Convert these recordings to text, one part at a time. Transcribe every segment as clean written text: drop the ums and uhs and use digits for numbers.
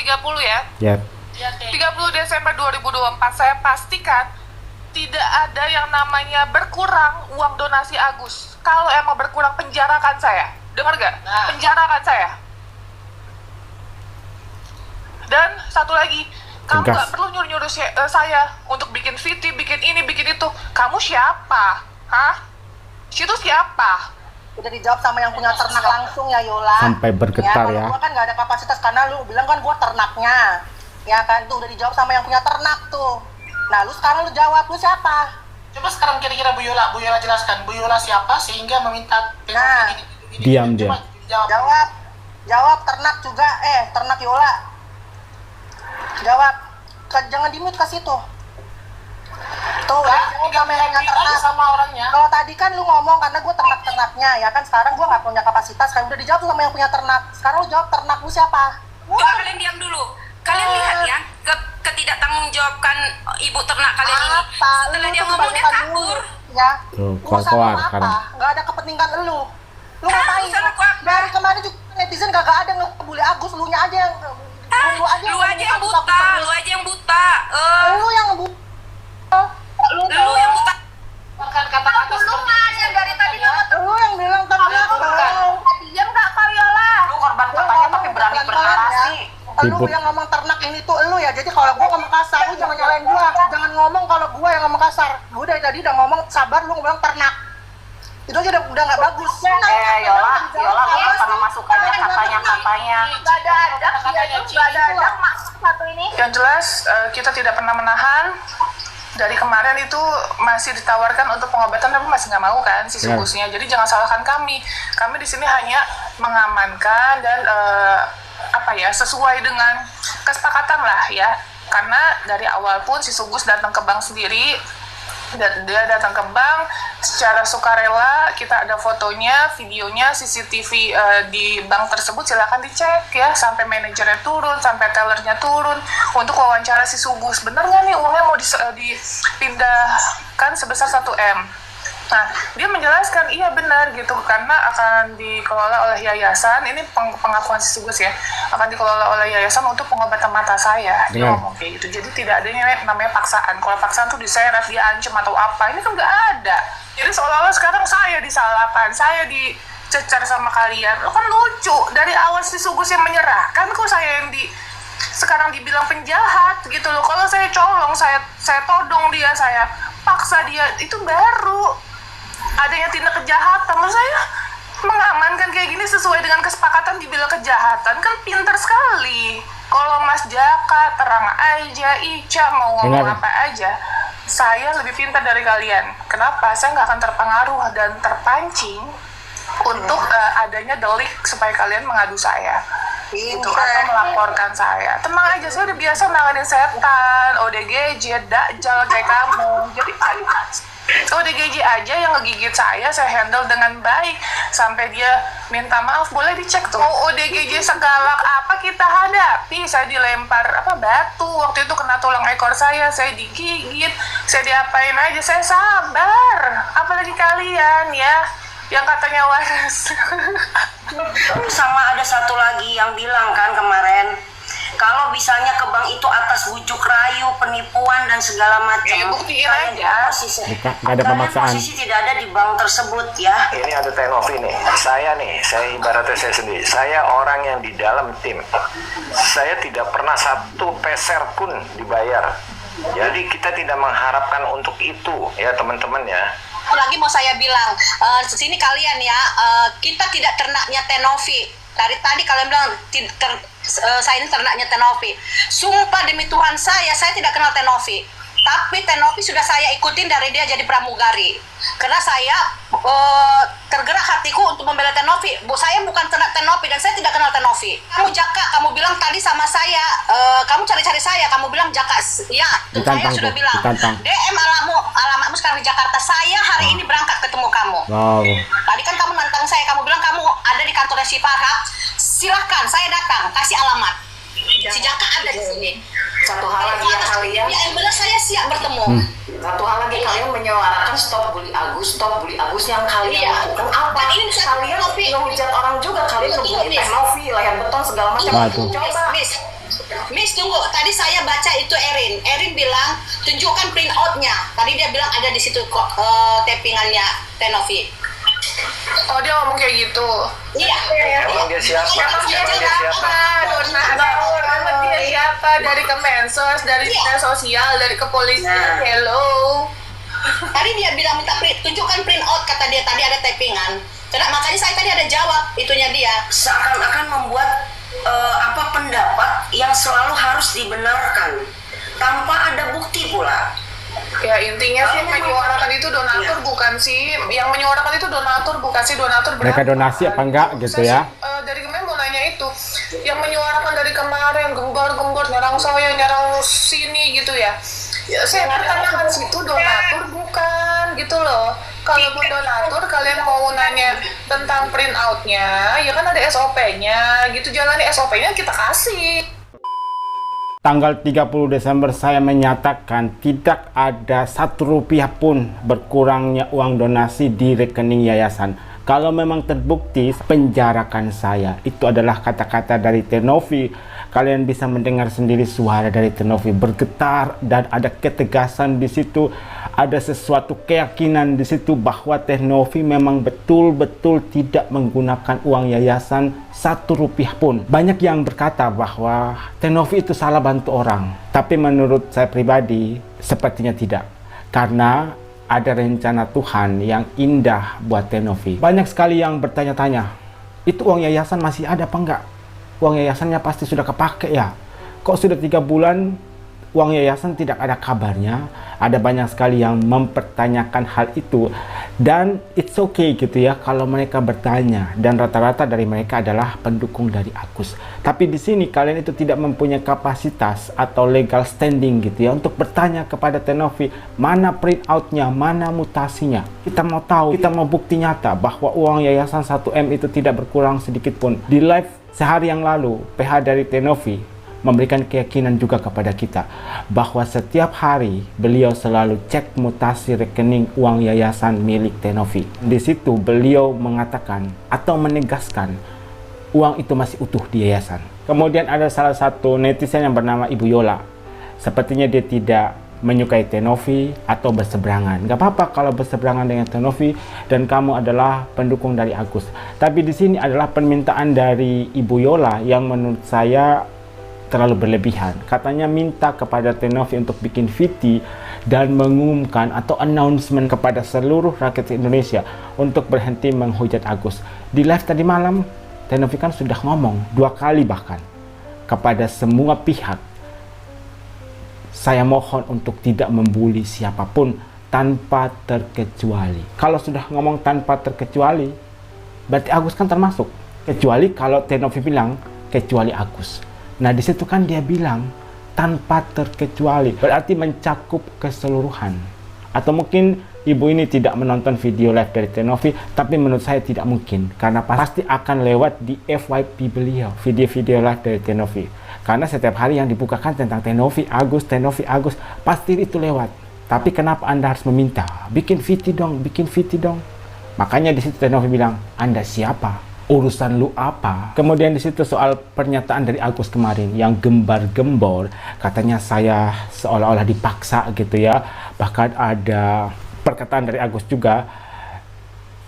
30 ya. Ya. 30 Desember 2024 saya pastikan tidak ada yang namanya berkurang uang donasi Agus. Kalau emang berkurang, penjarakan saya. Dengar gak? Penjarakan saya. Dan satu lagi, kamu Tegas. gak perlu nyuruh-nyuruh saya untuk bikin VT, bikin ini, bikin itu. Kamu siapa? Hah? Situ siapa? Udah dijawab sama yang punya ternak langsung ya, Yola. Sampai bergetar ya. Kalau gua kan nggak ada kapasitas karena lu bilang kan gua ternaknya. Ya kan, tuh udah dijawab sama yang punya ternak tuh. Nah, lu sekarang lu jawab, lu siapa? Coba sekarang kira-kira Bu Yola jelaskan Bu Yola siapa sehingga meminta Nah, diam dia. Jawab. Jawab ternak juga, ternak Yola. Jawab. Jangan di-mute ke situ. Tuh, udah jawab sama yang punya ternak. Sama orangnya. Kalau tadi kan lu ngomong karena gue ternak-ternaknya, ya kan sekarang gue nggak punya kapasitas, kan udah dijawab sama yang punya ternak. Sekarang lu jawab ternak lu siapa? Coba kalian diam dulu. Kalian lihat ya, ketidaktanggungjawaban ibu ternak kalian ini. Apa? Setelah Lu dia tuh ngomong dia kebanyakan kabur. dulu, ya. Tuh, Urusan keluar lu sekarang. apa? Nggak ada kepentingan lu. Lu ngapain? urusan aku apa? Dari kemarin juga netizen kagak ada ngebully Agus, lu nya aja yang Lu aja yang buta, lu aja yang buta. Lu yang buta. Lu yang buta. Bahkan kata-kata seperti dari tadi Lu yang bilang ternak. diam gak kau Yola? lu korban katanya tapi berani bernarasi. Lu Ribut. yang ngomong ternak ini tuh lu ya. Jadi kalau gua ngomong kasar, lu jangan nyalain gua. Jangan ngomong kalau gua yang ngomong kasar. Gua dari tadi udah ngomong sabar, lu bilang ternak. Itu aja udah nggak bagus. Yola lu bisa memasukkan katanya. Gak ada maksud satu ini. Yang jelas kita tidak pernah menahan. Dari kemarin itu masih ditawarkan untuk pengobatan tapi masih nggak mau kan si Ya. Sugusnya. Jadi jangan salahkan kami. Kami di sini hanya mengamankan dan sesuai dengan kesepakatan lah ya. Karena dari awal pun si Sugus datang ke bank sendiri. Dan dia datang ke bank secara sukarela, kita ada fotonya, videonya, CCTV di bank tersebut, silakan dicek ya, sampai manajernya turun, sampai tellernya turun untuk wawancara si Sugus. Bener nggak nih uangnya mau dipindahkan sebesar 1M? Nah, dia menjelaskan iya benar gitu, karena akan dikelola oleh yayasan. Ini pengakuan si Sugus ya, akan dikelola oleh yayasan untuk pengobatan mata saya. Dia ngomong kayak gitu. Jadi tidak ada yang namanya paksaan. Kalau paksaan tuh diseret, diancam atau apa, ini kan nggak ada. Jadi seolah-olah sekarang saya disalahkan, saya dicecar sama kalian. Lo kan lucu, dari awal si Sugus yang menyerahkan, kok saya yang sekarang dibilang penjahat gitu loh. Kalau saya colong, saya todong dia, saya paksa dia, itu baru adanya tindak kejahatan. Menurut saya mengamankan kayak gini sesuai dengan kesepakatan dibilang kejahatan kan pinter sekali. Kalau Mas Jaka terang aja, Ica mau ngomong apa aja, saya lebih pintar dari kalian. Kenapa? Saya nggak akan terpengaruh dan terpancing untuk adanya delik supaya kalian mengadu saya itu atau melaporkan saya. Tenang aja, saya udah biasa nanganin setan, ODGJ, Dajjal kayak kamu. Jadi ODGJ aja yang ngegigit saya handle dengan baik sampai dia minta maaf. Boleh dicek tuh. ODGJ segalak apa kita hadapi. Saya dilempar batu waktu itu, kena tulang ekor saya digigit, saya diapain aja, saya sabar. Apalagi kalian ya yang katanya waras. Sama ada satu lagi yang bilang kan kemarin, kalau misalnya ke bank itu atas bujuk rayu, penipuan dan segala macam. Buktiin aja. Nggak ada pemaksaan. Posisi tidak ada di bank tersebut ya. Ini ada Tenovi nih, saya ibaratnya saya sendiri, saya orang yang di dalam tim, saya tidak pernah satu peser pun dibayar. Jadi kita tidak mengharapkan untuk itu ya teman-teman ya. Lagi mau saya bilang, sini kalian ya, kita tidak ternaknya Tenovi. Dari tadi kalian bilang saya ini ternaknya Tenovi. Sumpah demi Tuhan saya tidak kenal Tenovi. Tapi Tenovi sudah saya ikutin dari dia jadi pramugari. Karena saya tergerak hatiku untuk membela Tenovi. Saya bukan ternak Tenovi dan saya tidak kenal Tenovi. Kamu Jaka, kamu bilang tadi sama saya, kamu cari-cari saya, kamu bilang Jaka, ya, saya sudah bilang. DM alamatmu sekarang di Jakarta. Saya hari ini berangkat ketemu kamu. Wow. Tadi kan kamu nantang saya, kamu bilang kamu ada di kantornya si Farhad. Silahkan, saya datang, kasih alamat. Si Jaka ada di sini. Satu hal lagi yang kalian, ya yang benar saya siap bertemu. Satu hal lagi kalian menyuarakan stop bully Agus yang kalian lakukan apa? Dan ini Kalian ngehujat orang juga, kalian ngebully Tenovi, layar beton segala macam. Miss, Riz, tunggu. Tadi saya baca itu Erin bilang tunjukkan print outnya. Tadi dia bilang ada di situ kok tappingannya Tenovi. Oh, dia ngomong kayak gitu. Iya. Emang dia siapa? Emang dia Emang dia siapa? donatur, emang dia siapa? Dari Kemensos, dari dinas sosial, dari kepolisian. Hello. Tadi dia bilang minta tunjukkan print out, kata dia tadi ada tappingan. Makanya saya tadi ada jawab itunya dia. Seakan-akan membuat pendapat yang selalu harus dibenarkan tanpa ada bukti pula. Ya intinya sih menyuarakan itu donatur bukan sih, yang menyuarakan itu donatur bukan sih, donatur berapa? Mereka donasi apa enggak gitu ya? Dari kemarin mau nanya itu, yang menyuarakan dari kemarin gembor-gembor nyerang saya, nyerang sini gitu ya. Ya saya pertanyakan situ donatur bukan gitu loh. Kalaupun donatur kalian mau nanya tentang print outnya, ya kan ada SOP-nya gitu, jalani SOP-nya kita kasih. Tanggal 30 Desember saya menyatakan tidak ada Rp1 pun berkurangnya uang donasi di rekening yayasan. Kalau memang terbukti, penjarakan saya. Itu adalah kata-kata dari Tenovi. Kalian bisa mendengar sendiri suara dari Tenovi bergetar dan ada ketegasan di situ. Ada sesuatu keyakinan di situ bahwa Tenovi memang betul-betul tidak menggunakan uang yayasan Rp1 pun. Banyak yang berkata bahwa Tenovi itu salah bantu orang. Tapi menurut saya pribadi, sepertinya tidak. Karena ada rencana Tuhan yang indah buat Tenovi. Banyak sekali yang bertanya-tanya, itu uang yayasan masih ada apa enggak? Uang yayasannya pasti sudah kepake ya. Kok sudah 3 bulan uang yayasan tidak ada kabarnya? Ada banyak sekali yang mempertanyakan hal itu. Dan it's okay gitu ya kalau mereka bertanya. Dan rata-rata dari mereka adalah pendukung dari Agus. Tapi di sini kalian itu tidak mempunyai kapasitas atau legal standing gitu ya untuk bertanya kepada Tenovi mana print outnya, mana mutasinya. Kita mau tahu, kita mau bukti nyata bahwa uang yayasan 1M itu tidak berkurang sedikit pun. Di live sehari yang lalu, PH dari Tenovi memberikan keyakinan juga kepada kita bahwa setiap hari beliau selalu cek mutasi rekening uang yayasan milik Tenovi. Di situ beliau mengatakan atau menegaskan uang itu masih utuh di yayasan. Kemudian ada salah satu netizen yang bernama Ibu Yola. Sepertinya dia tidak menyukai Tenovi atau berseberangan. Gak apa-apa kalau berseberangan dengan Tenovi dan kamu adalah pendukung dari Agus. Tapi di sini adalah permintaan dari Ibu Yola yang menurut saya terlalu berlebihan. Katanya minta kepada Tenovi untuk bikin VT dan mengumumkan atau announcement kepada seluruh rakyat Indonesia untuk berhenti menghujat Agus. Di live tadi malam, Tenovi kan sudah ngomong 2 kali bahkan kepada semua pihak. Saya mohon untuk tidak membuli siapapun tanpa terkecuali. Kalau sudah ngomong tanpa terkecuali, berarti Agus kan termasuk. Kecuali kalau Tenovi bilang kecuali Agus. Nah di situ kan dia bilang tanpa terkecuali, berarti mencakup keseluruhan. Atau mungkin ibu ini tidak menonton video live dari Tenovi, tapi menurut saya tidak mungkin karena pasti akan lewat di FYP beliau, video-video live dari Tenovi. Karena setiap hari yang dibukakan tentang Tenovi Agus, pasti itu lewat. Tapi kenapa Anda harus meminta? Bikin VT dong, bikin VT dong. Makanya di situ Tenovi bilang, Anda siapa? Urusan lu apa? Kemudian di situ soal pernyataan dari Agus kemarin yang gembar-gembor, katanya saya seolah-olah dipaksa gitu ya. Bahkan ada perkataan dari Agus juga,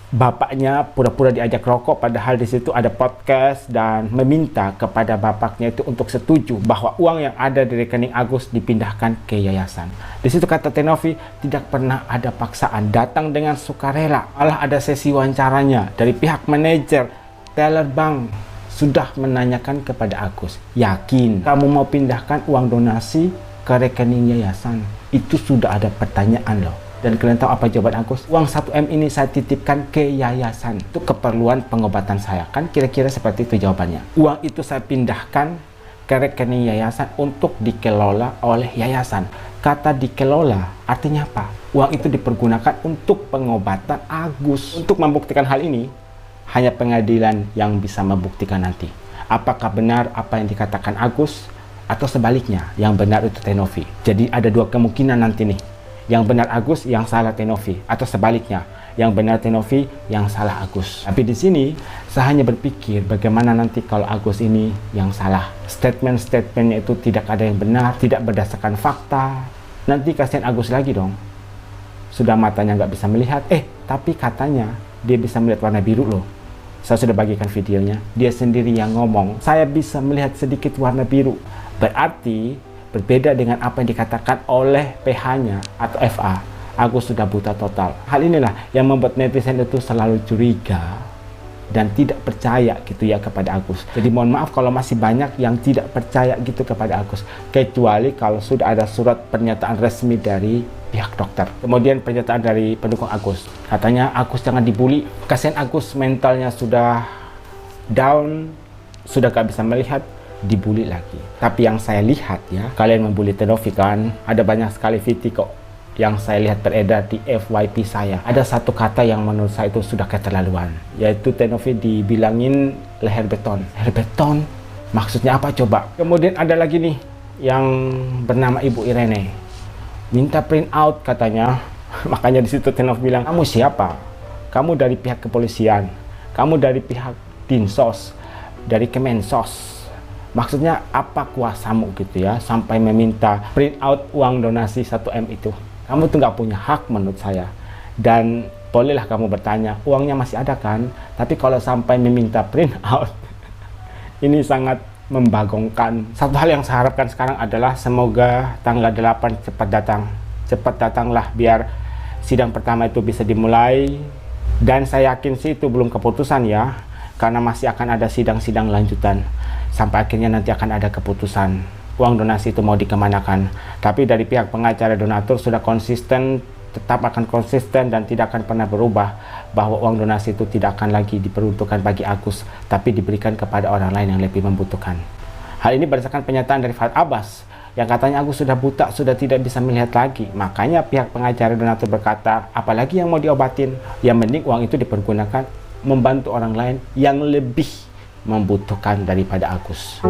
bapaknya pura-pura diajak rokok, padahal di situ ada podcast dan meminta kepada bapaknya itu untuk setuju bahwa uang yang ada di rekening Agus dipindahkan ke yayasan. Di situ kata Tenovi tidak pernah ada paksaan, datang dengan sukarela. Malah ada sesi wawancaranya dari pihak manajer teller bank sudah menanyakan kepada Agus, yakin kamu mau pindahkan uang donasi ke rekening yayasan? Itu sudah ada pertanyaan loh. Dan kalian tahu apa jawaban Agus? Uang 1M ini saya titipkan ke yayasan untuk keperluan pengobatan saya. Kan kira-kira seperti itu jawabannya. Uang itu saya pindahkan ke rekening yayasan untuk dikelola oleh yayasan. Kata dikelola artinya apa? Uang itu dipergunakan untuk pengobatan Agus. Untuk membuktikan hal ini, hanya pengadilan yang bisa membuktikan nanti. Apakah benar apa yang dikatakan Agus atau sebaliknya yang benar itu Tenovi. Jadi ada 2 kemungkinan nanti nih. Yang benar Agus, yang salah Tenovi. Atau sebaliknya, Yang benar Tenovi, yang salah Agus. Tapi di sini saya hanya berpikir bagaimana nanti kalau Agus ini yang salah. Statement-statementnya itu tidak ada yang benar, tidak berdasarkan fakta. Nanti kasihan Agus lagi dong. Sudah matanya nggak bisa melihat, tapi katanya dia bisa melihat warna biru loh. Saya sudah bagikan videonya. Dia sendiri yang ngomong, saya bisa melihat sedikit warna biru. Berarti berbeda dengan apa yang dikatakan oleh PH-nya atau FA. Agus sudah buta total. Hal inilah yang membuat netizen itu selalu curiga dan tidak percaya gitu ya kepada Agus. Jadi mohon maaf kalau masih banyak yang tidak percaya gitu kepada Agus. Kecuali kalau sudah ada surat pernyataan resmi dari pihak dokter. Kemudian pernyataan dari pendukung Agus. Katanya Agus jangan dibully. Kasihan Agus mentalnya sudah down, sudah gak bisa melihat, dibully lagi. Tapi yang saya lihat ya, kalian membully Tenovi kan, ada banyak sekali video kok yang saya lihat beredar di FYP saya. Ada satu kata yang menurut saya itu sudah keterlaluan, yaitu Tenovi dibilangin leher beton. Leher beton? Maksudnya apa coba? Kemudian ada lagi nih yang bernama Ibu Irene, minta print out katanya. Makanya di situ Tenovi bilang, kamu siapa? Kamu dari pihak kepolisian, kamu dari pihak Dinsos, dari Kemensos. Maksudnya apa kuasamu gitu ya, sampai meminta print out uang donasi 1M itu. Kamu tuh nggak punya hak menurut saya. Dan bolehlah kamu bertanya, uangnya masih ada kan? Tapi kalau sampai meminta print out, ini sangat membagongkan. Satu hal yang saya harapkan sekarang adalah semoga tanggal 8 cepat datang. Cepat datanglah biar sidang pertama itu bisa dimulai. Dan saya yakin sih itu belum keputusan ya, karena masih akan ada sidang-sidang lanjutan. Sampai akhirnya nanti akan ada keputusan uang donasi itu mau dikemanakan. Tapi dari pihak pengacara donatur sudah konsisten, tetap akan konsisten dan tidak akan pernah berubah bahwa uang donasi itu tidak akan lagi diperuntukkan bagi Agus, tapi diberikan kepada orang lain yang lebih membutuhkan. Hal ini berdasarkan pernyataan dari Fahad Abbas yang katanya Agus sudah buta, sudah tidak bisa melihat lagi. Makanya pihak pengacara donatur berkata, apalagi yang mau diobatin, yang mending uang itu dipergunakan membantu orang lain yang lebih membutuhkan daripada Agus.